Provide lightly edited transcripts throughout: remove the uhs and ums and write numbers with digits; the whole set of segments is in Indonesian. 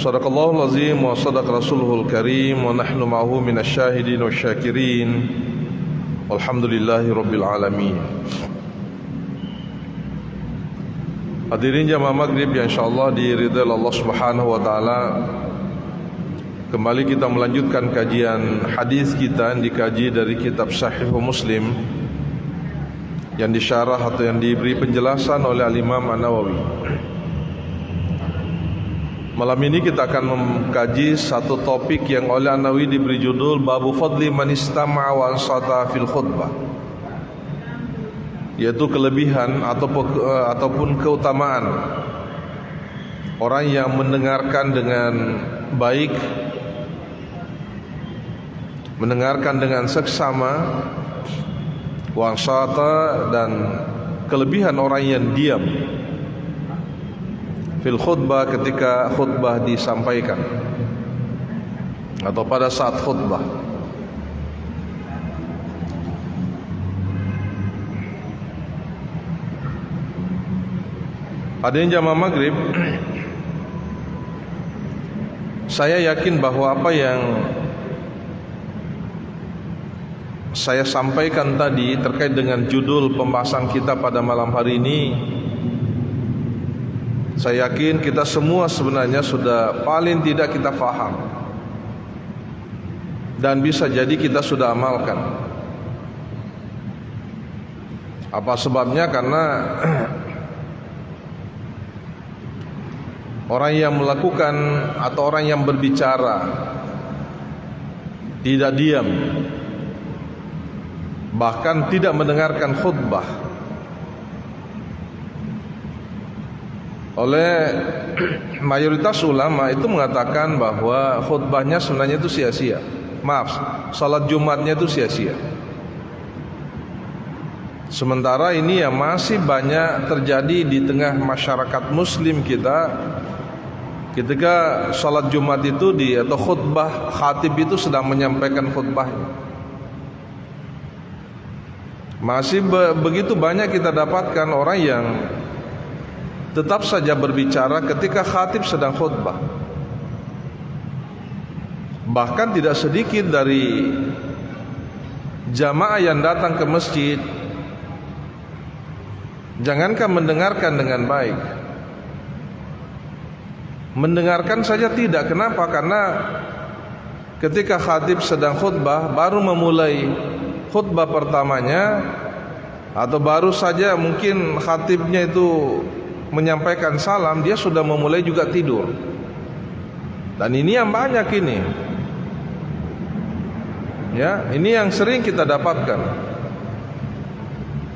Sadaqallahul azim wa sadaqa rasuluhul karim wa nahnu ma'ahu minasyahidin wa syakirin. Alhamdulillahi rabbil alamin. Hadirin jamaah maghrib yang insyaallah diridhai Allah Subhanahu wa taala. Kembali kita melanjutkan kajian hadis kita yang dikaji dari kitab Sahih Muslim yang disyarah atau yang diberi penjelasan oleh Al-Imam An-Nawawi. Malam ini kita akan mengkaji satu topik yang oleh An-Nawawi diberi judul Babu Fadli Man Istama'a wa Ansata fil Khutbah, yaitu kelebihan ataupun keutamaan orang yang mendengarkan dengan baik, mendengarkan dengan seksama, wa ansata, dan kelebihan orang yang diam fil khutbah, ketika khutbah disampaikan atau pada saat khutbah. Hadirin jamaah maghrib, saya yakin bahwa apa yang saya sampaikan tadi terkait dengan judul pembahasan kita pada malam hari ini, saya yakin kita semua sebenarnya sudah paling tidak kita faham, dan bisa jadi kita sudah amalkan. Apa sebabnya? Karena orang yang melakukan atau orang yang berbicara tidak diam, bahkan tidak mendengarkan khutbah, oleh mayoritas ulama itu mengatakan bahwa khutbahnya sebenarnya itu sia-sia. Maaf, salat Jumatnya itu sia-sia. Sementara ini yang masih banyak terjadi di tengah masyarakat muslim kita, ketika salat Jumat itu atau khutbah, khatib itu sedang menyampaikan khutbahnya. Masih begitu banyak kita dapatkan orang yang tetap saja berbicara ketika khatib sedang khutbah. Bahkan tidak sedikit dari jamaah yang datang ke masjid, jangankan mendengarkan dengan baik, mendengarkan saja tidak. Kenapa? Karena ketika khatib sedang khutbah, baru memulai khutbah pertamanya, atau baru saja mungkin khatibnya itu menyampaikan salam, dia sudah memulai juga tidur. Dan ini yang banyak ini, ya, ini yang sering kita dapatkan.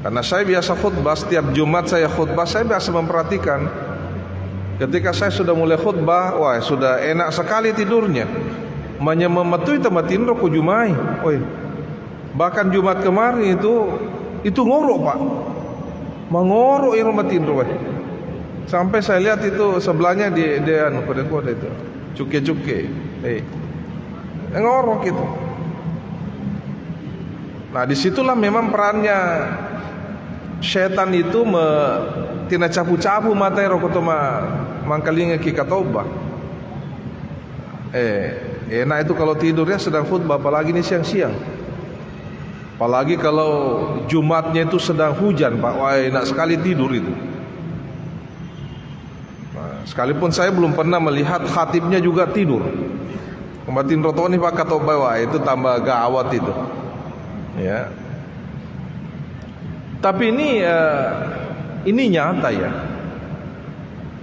Karena saya biasa khutbah, setiap Jumat saya khutbah, saya biasa memperhatikan ketika saya sudah mulai khutbah, wah sudah enak sekali tidurnya. Memetui tempat tidur ku Jumai. Bahkan Jumat kemarin itu ngorok, Pak. Mengorok yang tempat tidur, sampai saya lihat itu sebelahnya dia kode-kode itu, cuke-cuke, ngorok itu. Nah, disitulah memang perannya setan itu tina capu-capu mata rokotoma mangkalinga kikatoba. Enak itu kalau tidurnya sedang khutbah, apalagi ini siang-siang. Apalagi kalau Jumatnya itu sedang hujan, Pak. Wah, enak sekali tidur itu. Sekalipun saya belum pernah melihat khatibnya juga tidur. Kematin rotoni Pak katoba, wah itu tambah gawat itu. Ya. Tapi ini nyata ya.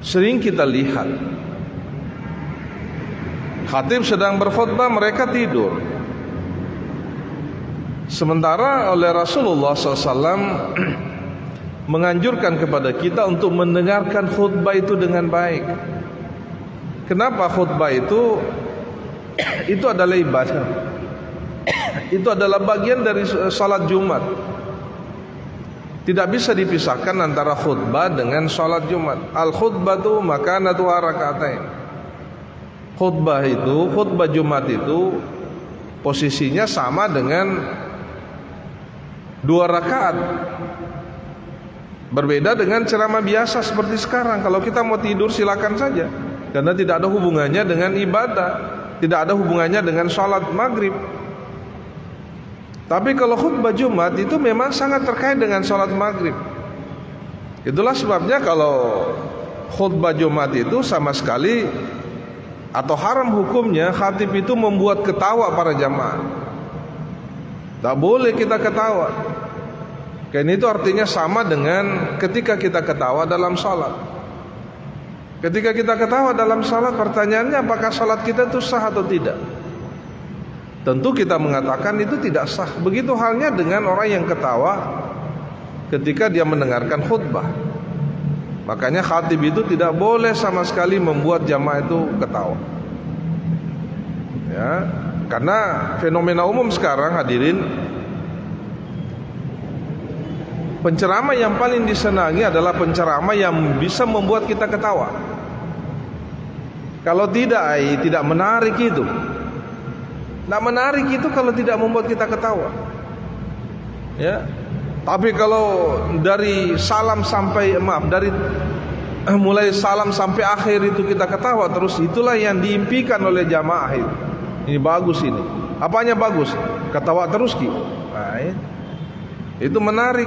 Sering kita lihat khatib sedang berkhutbah, mereka tidur. Sementara oleh Rasulullah SAW menganjurkan kepada kita untuk mendengarkan khutbah itu dengan baik. Kenapa? Khutbah itu adalah ibadah. Itu adalah bagian dari salat Jumat. Tidak bisa dipisahkan antara khutbah dengan salat Jumat. Al-khutbatu makanatu rakaatain. Khutbah Jumat itu posisinya sama dengan 2 rakaat. Berbeda dengan ceramah biasa seperti sekarang. Kalau kita mau tidur silakan saja. karena tidak ada hubungannya dengan ibadah, tidak ada hubungannya dengan sholat maghrib. Tapi kalau khutbah Jumat itu memang sangat terkait dengan sholat maghrib. Itulah sebabnya kalau khutbah Jumat itu sama sekali atau haram hukumnya khatib itu membuat ketawa para jamaah. Tak boleh kita ketawa. Karena itu artinya sama dengan ketika kita ketawa dalam salat. Ketika kita ketawa dalam salat, pertanyaannya apakah salat kita itu sah atau tidak? Tentu kita mengatakan itu tidak sah. Begitu halnya dengan orang yang ketawa ketika dia mendengarkan khutbah. Makanya khatib itu tidak boleh sama sekali membuat jamaah itu ketawa. Ya, karena fenomena umum sekarang hadirin, penceramah yang paling disenangi adalah penceramah yang bisa membuat kita ketawa. Kalau tidak menarik itu. Tidak menarik itu kalau tidak membuat kita ketawa. Ya. Tapi kalau dari mulai salam sampai akhir itu kita ketawa terus, itulah yang diimpikan oleh jamaah itu. Ini bagus ini. Apanya bagus? Ketawa terus Ki. Nah, itu menarik.